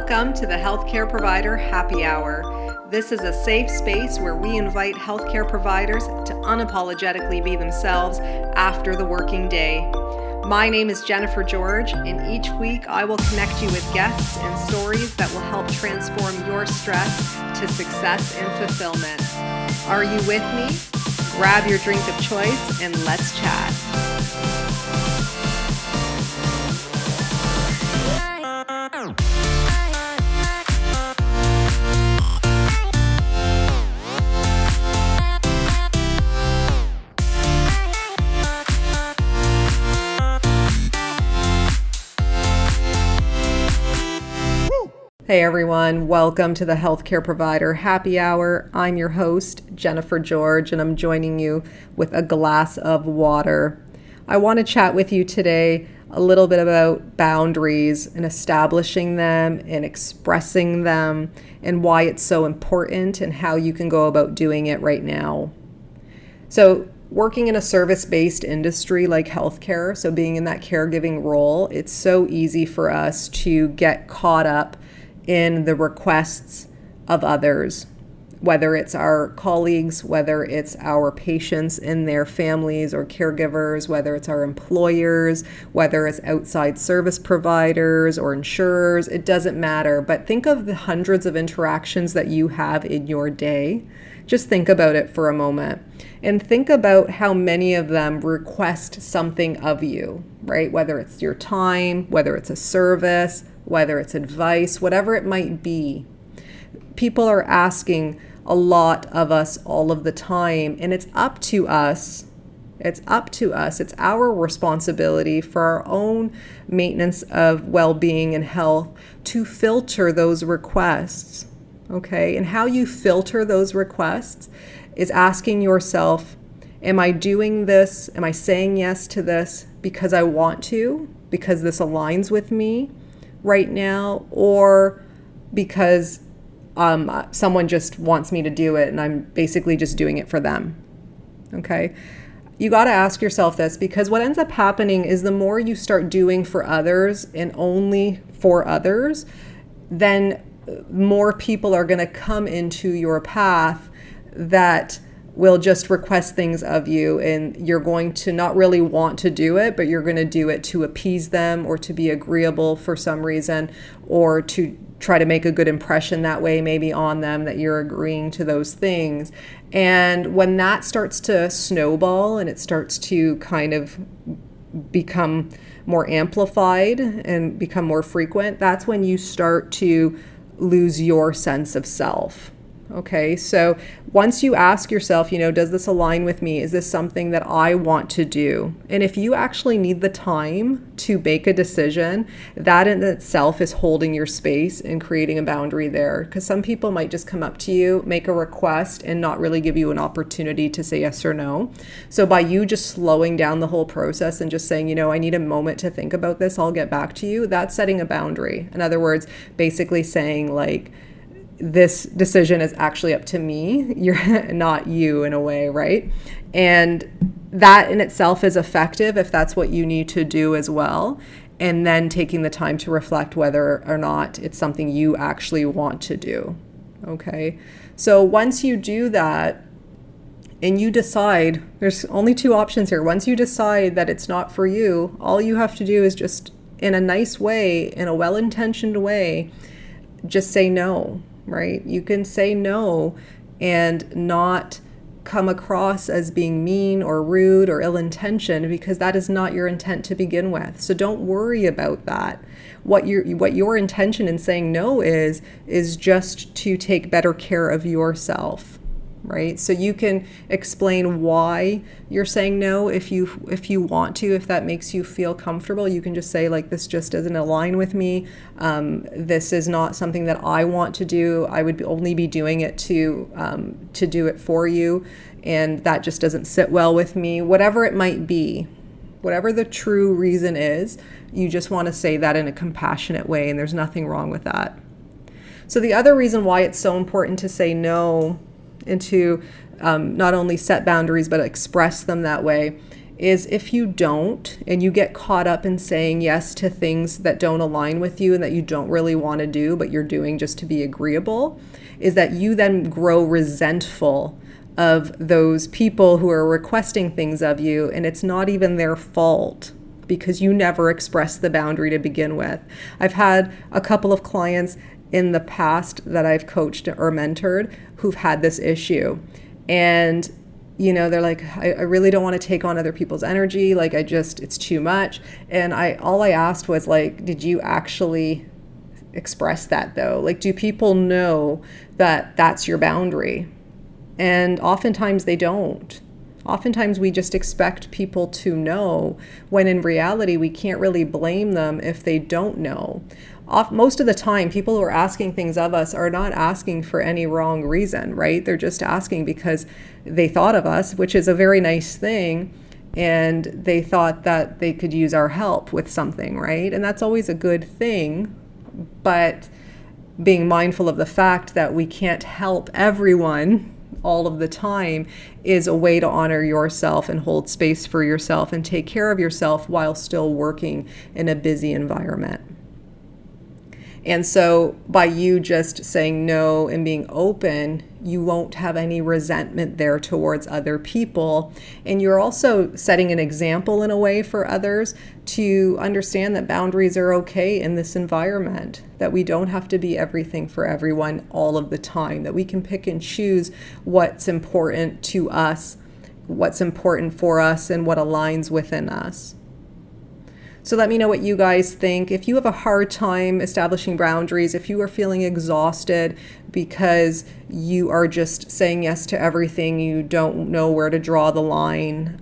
Welcome to the Healthcare Provider Happy Hour. This is a safe space where we invite healthcare providers to unapologetically be themselves after the working day. My name is Jennifer George, and each week I will connect you with guests and stories that will help transform your stress to success and fulfillment. Are you with me? Grab your drink of choice and let's chat. Hey everyone, welcome to the Healthcare Provider Happy Hour. I'm your host, Jennifer George, and I'm joining you with a glass of water. I want to chat with you today a little bit about boundaries and establishing them and expressing them and why it's so important and how you can go about doing it right now. So, working in a service-based industry like healthcare, so being in that caregiving role, it's so easy for us to get caught up in the requests of others, whether it's our colleagues, whether it's our patients and their families or caregivers, whether it's our employers, whether it's outside service providers or insurers, it doesn't matter. But think of the hundreds of interactions that you have in your day. Just think about it for a moment and think about how many of them request something of you, right? Whether it's your time, whether it's a service, whether it's advice, whatever it might be. People are asking a lot of us all of the time, and it's up to us. It's our responsibility for our own maintenance of well-being and health to filter those requests, okay? And how you filter those requests is asking yourself, am I doing this? Am I saying yes to this because I want to, because this aligns with me right now, or because someone just wants me to do it and I'm basically just doing it for them, okay? You got to ask yourself this, because what ends up happening is the more you start doing for others and only for others, then more people are going to come into your path that will just request things of you, and you're going to not really want to do it, but you're going to do it to appease them or to be agreeable for some reason, or to try to make a good impression that way maybe on them that you're agreeing to those things. And when that starts to snowball and it starts to kind of become more amplified and become more frequent, that's when you start to lose your sense of self. Okay, so once you ask yourself, does this align with me? Is this something that I want to do? And if you actually need the time to make a decision, that in itself is holding your space and creating a boundary there. Because some people might just come up to you, make a request, and not really give you an opportunity to say yes or no. So by you just slowing down the whole process and just saying, I need a moment to think about this, I'll get back to you, that's setting a boundary. In other words, basically saying like, this decision is actually up to me, you're not you in a way, right? And that in itself is effective if that's what you need to do as well. And then taking the time to reflect whether or not it's something you actually want to do, okay? So once you do that and you decide, there's only two options here. Once you decide that it's not for you, all you have to do is just in a nice way, in a well-intentioned way, just say no. Right? You can say no and not come across as being mean or rude or ill-intentioned, because that is not your intent to begin with. So don't worry about that. What your intention in saying no is just to take better care of yourself. Right? So you can explain why you're saying no if you want to, if that makes you feel comfortable. You can just say like, this just doesn't align with me. This is not something that I want to do. I would only be doing it to do it for you. And that just doesn't sit well with me. Whatever it might be, whatever the true reason is, you just want to say that in a compassionate way. And there's nothing wrong with that. So the other reason why it's so important to say no and to not only set boundaries but express them that way is if you don't, and you get caught up in saying yes to things that don't align with you and that you don't really want to do, but you're doing just to be agreeable, is that you then grow resentful of those people who are requesting things of you, and it's not even their fault because you never expressed the boundary to begin with. I've had a couple of clients in the past that I've coached or mentored who've had this issue, and they're like, I really don't want to take on other people's energy. Like, it's too much. And all I asked was like, did you actually express that though? Like, do people know that that's your boundary? And oftentimes they don't. Oftentimes we just expect people to know, when in reality we can't really blame them if they don't know. Most of the time, people who are asking things of us are not asking for any wrong reason, right? They're just asking because they thought of us, which is a very nice thing, and they thought that they could use our help with something, right? And that's always a good thing, but being mindful of the fact that we can't help everyone all of the time is a way to honor yourself and hold space for yourself and take care of yourself while still working in a busy environment. And so by you just saying no and being open, you won't have any resentment there towards other people. And you're also setting an example in a way for others to understand that boundaries are okay in this environment, that we don't have to be everything for everyone all of the time, that we can pick and choose what's important to us, what's important for us, and what aligns within us. So let me know what you guys think. If you have a hard time establishing boundaries, if you are feeling exhausted because you are just saying yes to everything, you don't know where to draw the line,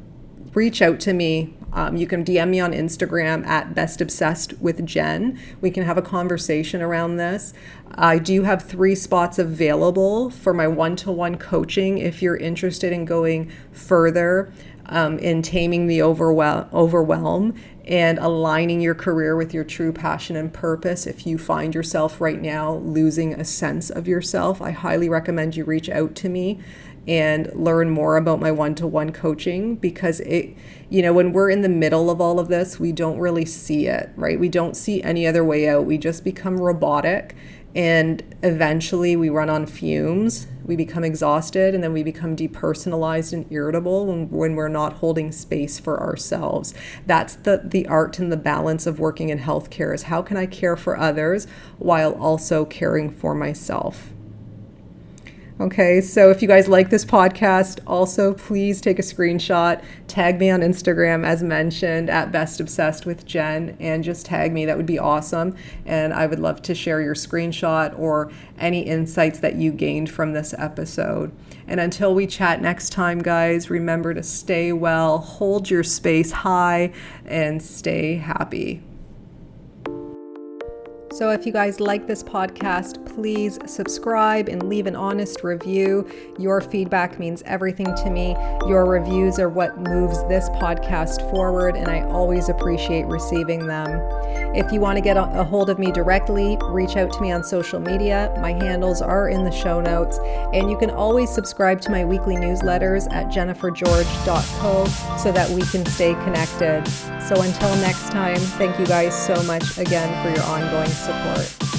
reach out to me. You can DM me on Instagram at bestobsessedwithjen. We can have a conversation around this. I do have 3 spots available for my one-to-one coaching if you're interested in going further in taming the overwhelm and aligning your career with your true passion and purpose. If you find yourself right now losing a sense of yourself, I highly recommend you reach out to me and learn more about my one-to-one coaching, because when we're in the middle of all of this, we don't really see it, right? We don't see any other way out. We just become robotic, and eventually we run on fumes. We become exhausted, and then we become depersonalized and irritable when we're not holding space for ourselves. That's the art and the balance of working in healthcare, is how can I care for others while also caring for myself? Okay, so if you guys like this podcast, also please take a screenshot, tag me on Instagram as mentioned at bestobsessedwithjen, and just tag me. That would be awesome. And I would love to share your screenshot or any insights that you gained from this episode. And until we chat next time, guys, remember to stay well, hold your space high, and stay happy. So if you guys like this podcast, please subscribe and leave an honest review. Your feedback means everything to me. Your reviews are what moves this podcast forward, and I always appreciate receiving them. If you want to get a hold of me directly, reach out to me on social media. My handles are in the show notes, and you can always subscribe to my weekly newsletters at jennifergeorge.co so that we can stay connected. So until next time, thank you guys so much again for your ongoing support.